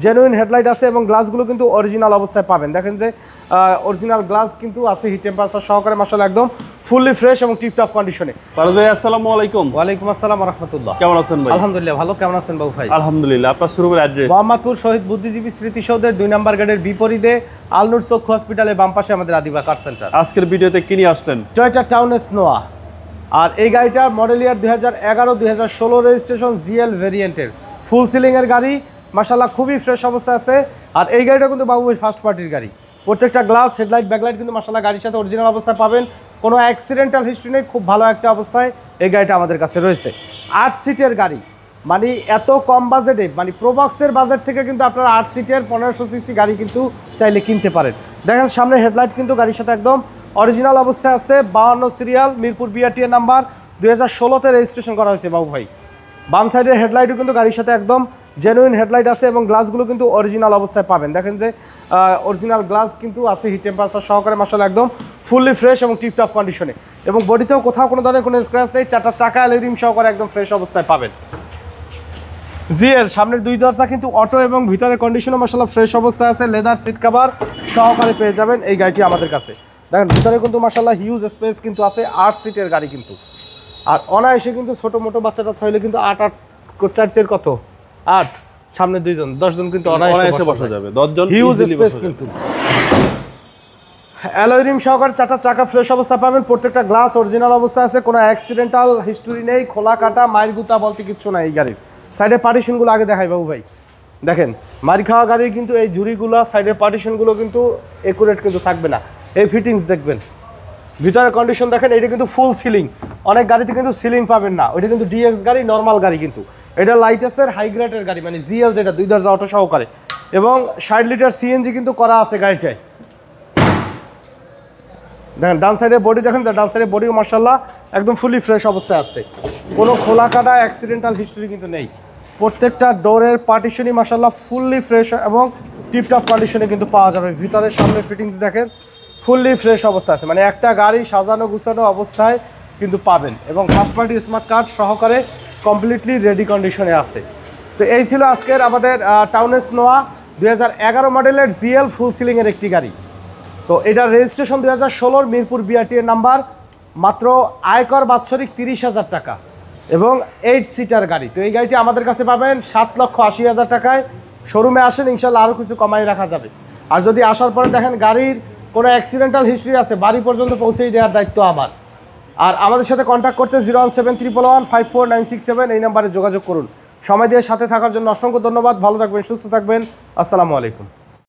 Genuine headlight আছে এবং গ্লাসগুলো কিন্তু অরিজিনাল অবস্থায় পাবেন। দেখেন যে অরিজিনাল গ্লাস কিন্তু আছে, হিট টেম্পারেচার সহকারে মাশাআল্লাহ একদম ফুললি ফ্রেশ এবং টিপটপ কন্ডিশনে। ফারুক ভাই আসসালামু আলাইকুম। ওয়ালাইকুম আসসালাম ওয়া রাহমাতুল্লাহ। কেমন আছেন ভাই? আলহামদুলিল্লাহ ভালো। কেমন আছেন বাবু ভাই? আলহামদুলিল্লাহ। আপনার শোরুমের অ্যাড্রেস? মোহাম্মদপুর শহীদ বুদ্ধিজীবী স্মৃতিসৌধের 2 নম্বর গেটের বিপরীতে আলনুর চক্ষু হসপিটালের বাম পাশে আমাদের আদিবা কার সেন্টার। আজকের ভিডিওতে কি নিয়ে আসলেন? টয়োটা টাউনেস নোয়া। আর এই গাড়িটা মডেল ইয়ার 2011-2016 রেজিস্ট্রেশন জিএল ভেরিয়েন্টের ফুল সিলিংয়ের গাড়ি, মাশাআল্লাহ খুবই ফ্রেশ অবস্থায় আছে। আর এই গাড়িটা কিন্তু বাবু ভাই ফার্স্ট পার্টির গাড়ি। প্রত্যেকটা গ্লাস, হেডলাইট, ব্যাকলাইট কিন্তু মাশাআল্লাহ গাড়ির সাথে অরিজিনাল অবস্থায় পাবেন। কোনো অ্যাক্সিডেন্টাল হিস্ট্রি নেই, খুব ভালো একটা অবস্থায় এই গাড়িটা আমাদের কাছে রয়েছে। 8 সিটের গাড়ি, মানে এত কম বাজেটে, মানে প্রোবক্সের বাজেট থেকে কিন্তু আপনারা 8 সিটের 1500 সিসি গাড়ি কিন্তু চাইলে কিনতে পারেন। দেখেন সামনে হেডলাইট কিন্তু গাড়ির সাথে একদম অরিজিনাল অবস্থায় আছে। 52 সিরিয়াল, মিরপুর বিআরটিএ নাম্বার, 2016-তে রেজিস্ট্রেশন করা হয়েছে বাবু ভাই। বাম সাইডের হেডলাইটও কিন্তু গাড়ির সাথে একদম জেনুইন হেডলাইট আছে এবং গ্লাসগুলো কিন্তু অরিজিনাল অবস্থায় পাবেন। দেখেন যে অরিজিনাল গ্লাস কিন্তু আছে, হিট টেম্পারেচার সহকারে মাশাআল্লাহ একদম ফুললি ফ্রেশ এবং টিপটপ কন্ডিশনে। এবং বডিতেও কোথাও কোনো ধরনের কোনো স্ক্র্যাচ নেই, 4টা চাকা অ্যালুমিনিয়াম সহকারে একদম ফ্রেশ অবস্থায় পাবেন। জিএল সামনের 2 দরজা কিন্তু অটো এবং ভিতরের কন্ডিশনও মাশাআল্লাহ ফ্রেশ অবস্থায় আছে। লেদার সিট কভার সহকারে পেয়ে যাবেন এই গাড়িটি আমাদের কাছে। দেখেন ভিতরে কিন্তু মাশাআল্লাহ হিউজ স্পেস কিন্তু আছে। 8 সিটের গাড়ি কিন্তু, আর অনায়াসে কিন্তু ছোটো মোটো বাচ্চা টাচ্চা হইলে কিন্তু 8 4 কত 8 সামনে 2 জন 10 জন কিন্তু অনায়াসে বসা যাবে। 10 জন হিউজ স্পেস কিন্তু। অ্যালুমিনিয়াম সহকারে 4টা চাকা ফ্রেশ অবস্থা পাবেন। প্রত্যেকটা গ্লাস অরিজিনাল অবস্থায় আছে, কোনো অ্যাক্সিডেন্টাল হিস্টোরি নেই, খোলা কাটা মাইর গুতা বলতে কিচ্ছু নাই এই গাড়ির। সাইডের পার্টিশনগুলো আগে দেখাই বাবু ভাই। দেখেন মারি খাওয়া গাড়ির কিন্তু এই ঝুড়িগুলো, সাইডের পার্টিশনগুলো কিন্তু একুরেট কিন্তু থাকবে না। এই ফিটিংস দেখবেন, ভিতরের কন্ডিশন দেখেন। এটা কিন্তু ফুল সিলিং, অনেক গাড়িতে কিন্তু সিলিং পাবেন না। ওইটা কিন্তু ডিএক্স গাড়ি, নর্মাল গাড়ি কিন্তু। এটা লাইটেসের হাই গ্রেডের গাড়ি, মানে জিএল যেটা 2 দরজা অটো সহকারে, এবং 60 লিটার সিএনজি কিন্তু করা আছে গাড়িটায়। দেখেন ডান সাইডের বডি, দেখেন ডান সাইডের বডিও মাশাআল্লাহ একদম ফুলি ফ্রেশ অবস্থায় আছে, কোনো খোলা কাটা অ্যাক্সিডেন্টাল হিস্টরি কিন্তু নেই। প্রত্যেকটা ডোরের পার্টিশনই মাশাআল্লাহ ফুললি ফ্রেশ এবং টিপটপ কন্ডিশনে কিন্তু পাওয়া যাবে। ভিতরের সামনে ফিটিংস দেখেন ফুললি ফ্রেশ অবস্থা আছে, মানে একটা গাড়ি সাজানো গুছানো অবস্থায় কিন্তু পাবেন। এবং ফার্স্ট পার্টি স্মার্ট কার্ড সহকারে কমপ্লিটলি রেডি কন্ডিশনে আছে। তো এই ছিল আজকের আমাদের টাউনেস নোয়া 2011 মডেলের জিএল ফুল সিলিংয়ের একটি গাড়ি। তো এটার রেজিস্ট্রেশন 2016 মিরপুর বিআরটিএ নাম্বার, মাত্র আয়কর বাৎসরিক 30,000 টাকা এবং 8 সিটার গাড়ি। তো এই গাড়িটি আমাদের কাছে পাবেন 7,80,000 টাকায়। শোরুমে আসেন, ইনশাল্লাহ আরও কিছু কমাই রাখা যাবে। আর যদি আসার পরে দেখেন গাড়ির কোনো অ্যাক্সিডেন্টাল হিস্ট্রি আছে, বাড়ি পর্যন্ত পৌঁছেই দেওয়ার দায়িত্ব আমার। আর আমাদের সাথে কন্ট্যাক্ট করতে 01731154967 এই নাম্বারে যোগাযোগ করুন। সময় দিয়ে সাথে থাকার জন্য অসংখ্য ধন্যবাদ। ভালো থাকবেন, সুস্থ থাকবেন। আসসালামু আলাইকুম।